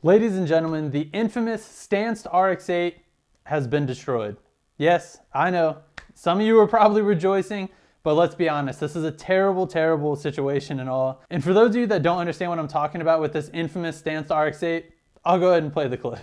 Ladies and gentlemen, the infamous Stancypants RX8 has been destroyed. Yes, I know. Some of you are probably rejoicing, but let's be honest, this is a terrible, terrible situation and all. And for those of you that don't understand what I'm talking about with this infamous Stancypants RX8, I'll go ahead and play the clip.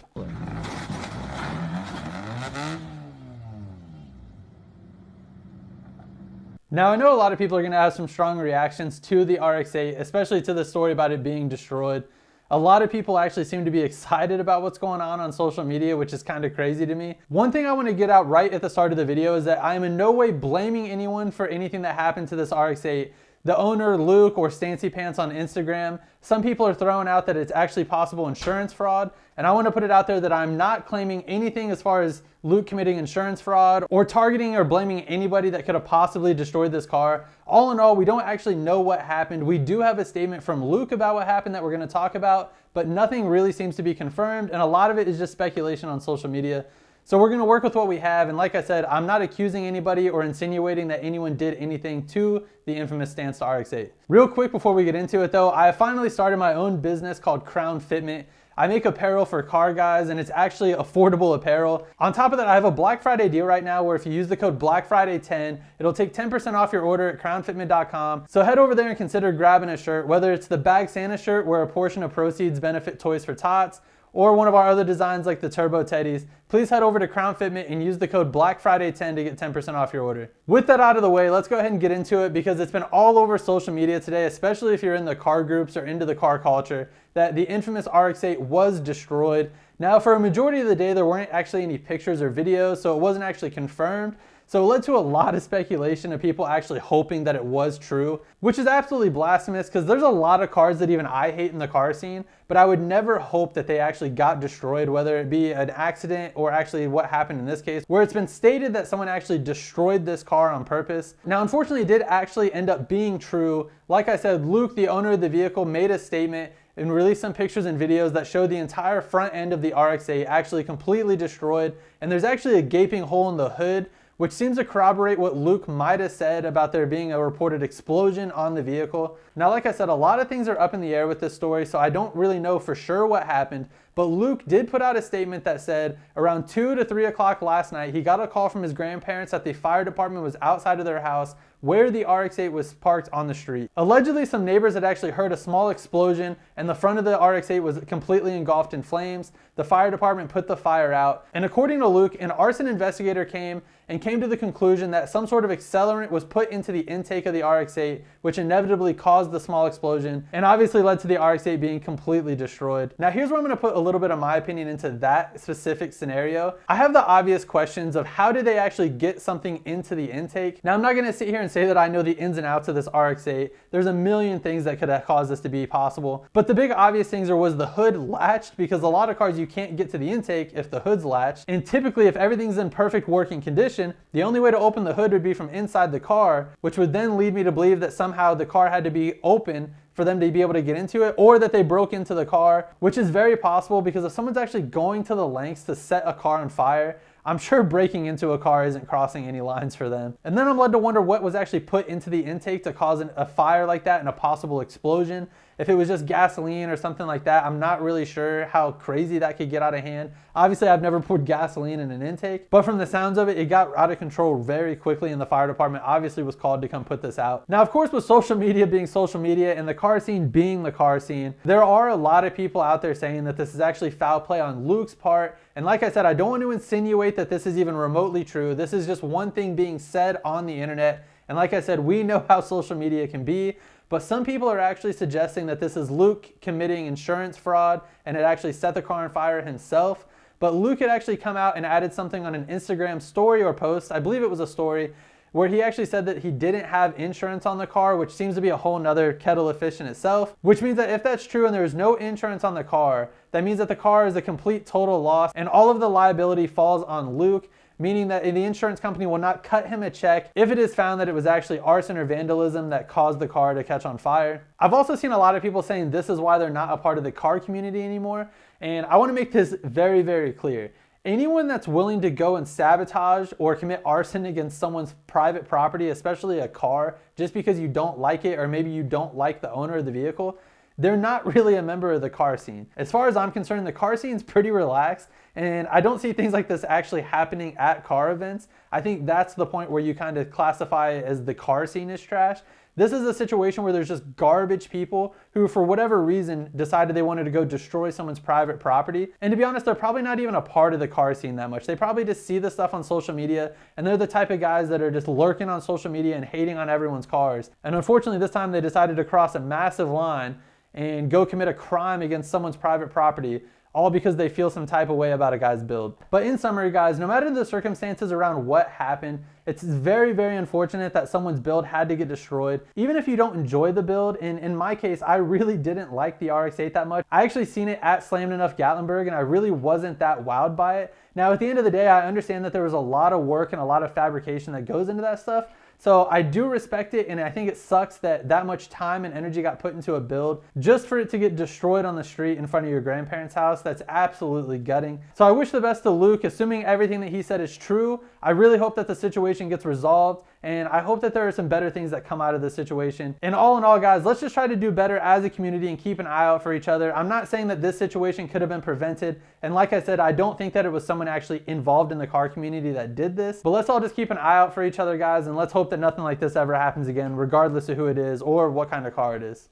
Now, I know a lot of people are going to have some strong reactions to the RX8, especially to the story about it being destroyed. A lot of people actually seem to be excited about what's going on social media, which is kind of crazy to me. One thing I want to get out right at the start of the video is that I am in no way blaming anyone for anything that happened to this RX8. The owner, Luke, or Stancypants on Instagram, some people are throwing out that it's actually possible insurance fraud, and I want to put it out there that I'm not claiming anything as far as Luke committing insurance fraud or targeting or blaming anybody that could have possibly destroyed this car. All in all, we don't actually know what happened. We do have a statement from Luke about what happened that we're going to talk about, but nothing really seems to be confirmed, and a lot of it is just speculation on social media. So we're going to work with what we have, and like I said, I'm not accusing anybody or insinuating that anyone did anything to the infamous Stancypants RX8. Real quick before we get into it though, I finally started my own business called Fitment. I make apparel for car guys, and it's actually affordable apparel. On top of that, I have a Black Friday deal right now where if you use the code BLACKFRIDAY10, it'll take 10% off your order at crownfitment.com. So head over there and consider grabbing a shirt, whether it's the Bag Santa shirt where a portion of proceeds benefit Toys for Tots, or one of our other designs like the Turbo Teddies. Please head over to Fitment and use the code BLACKFRIDAY10 to get 10% off your order. With that out of the way, let's go ahead and get into it because it's been all over social media today, especially if you're in the car groups or into the car culture, that the infamous RX8 was destroyed. Now, for a majority of the day, there weren't actually any pictures or videos, so it wasn't actually confirmed. So it led to a lot of speculation of people actually hoping that it was true, which is absolutely blasphemous because there's a lot of cars that even I hate in the car scene, but I would never hope that they actually got destroyed, whether it be an accident or actually what happened in this case, where it's been stated that someone actually destroyed this car on purpose. Now, unfortunately, it did actually end up being true. Like I said, Luke, the owner of the vehicle, made a statement and released some pictures and videos that showed the entire front end of the RX8 actually completely destroyed, and there's actually a gaping hole in the hood, which seems to corroborate what Luke might have said about there being a reported explosion on the vehicle. Now, like I said, a lot of things are up in the air with this story, so I don't really know for sure what happened, but Luke did put out a statement that said around 2 to 3 o'clock last night, he got a call from his grandparents that the fire department was outside of their house where the RX8 was parked on the street. Allegedly, some neighbors had actually heard a small explosion and the front of the RX8 was completely engulfed in flames. The fire department put the fire out. And according to Luke, an arson investigator came to the conclusion that some sort of accelerant was put into the intake of the RX8, which inevitably caused the small explosion and obviously led to the RX8 being completely destroyed. Now, here's where I'm going to put a little bit of my opinion into that specific scenario. I have the obvious questions of how did they actually get something into the intake? Now, I'm not going to sit here and say that I know the ins and outs of this RX8. There's a million things that could have caused this to be possible. But the big obvious things was the hood latched, because a lot of cars you can't get to the intake if the hood's latched. And typically if everything's in perfect working condition, the only way to open the hood would be from inside the car, which would then lead me to believe that somehow the car had to be open for them to be able to get into it, or that they broke into the car, which is very possible because if someone's actually going to the lengths to set a car on fire, I'm sure breaking into a car isn't crossing any lines for them. And then I'm led to wonder what was actually put into the intake to cause a fire like that and a possible explosion. If it was just gasoline or something like that, I'm not really sure how crazy that could get out of hand. Obviously, I've never poured gasoline in an intake, but from the sounds of it, it got out of control very quickly and the fire department obviously was called to come put this out. Now, of course, with social media being social media and the car scene being the car scene, there are a lot of people out there saying that this is actually foul play on Luke's part. And like I said, I don't want to insinuate that this is even remotely true. This is just one thing being said on the internet. And like I said, we know how social media can be. But some people are actually suggesting that this is Luke committing insurance fraud and had actually set the car on fire himself. But Luke had actually come out and added something on an Instagram story or post, I believe it was a story, where he actually said that he didn't have insurance on the car, which seems to be a whole nother kettle of fish in itself, which means that if that's true and there's no insurance on the car, that means that the car is a complete total loss and all of the liability falls on Luke, meaning that the insurance company will not cut him a check if it is found that it was actually arson or vandalism that caused the car to catch on fire. I've also seen a lot of people saying this is why they're not a part of the car community anymore, and I want to make this very, very clear. Anyone that's willing to go and sabotage or commit arson against someone's private property, especially a car, just because you don't like it or maybe you don't like the owner of the vehicle, they're not really a member of the car scene. As far as I'm concerned, the car scene's pretty relaxed, and I don't see things like this actually happening at car events. I think that's the point where you kind of classify it as the car scene is trash. This is a situation where there's just garbage people who, for whatever reason, decided they wanted to go destroy someone's private property. And to be honest, they're probably not even a part of the car scene that much. They probably just see the stuff on social media, and they're the type of guys that are just lurking on social media and hating on everyone's cars. And unfortunately, this time they decided to cross a massive line and go commit a crime against someone's private property, all because they feel some type of way about a guy's build. But in summary, guys, no matter the circumstances around what happened, it's very, very unfortunate that someone's build had to get destroyed. Even if you don't enjoy the build, and in my case, I really didn't like the RX8 that much. I actually seen it at Slammed Enough Gatlinburg, and I really wasn't that wowed by it. Now, at the end of the day, I understand that there was a lot of work and a lot of fabrication that goes into that stuff. So I do respect it, and I think it sucks that that much time and energy got put into a build just for it to get destroyed on the street in front of your grandparents' house. That's absolutely gutting. So I wish the best to Luke, assuming everything that he said is true. I really hope that the situation gets resolved, and I hope that there are some better things that come out of this situation. And all in all, guys, let's just try to do better as a community and keep an eye out for each other. I'm not saying that this situation could have been prevented, and like I said, I don't think that it was someone actually involved in the car community that did this, but let's all just keep an eye out for each other, guys, and let's hope that nothing like this ever happens again, regardless of who it is or what kind of car it is.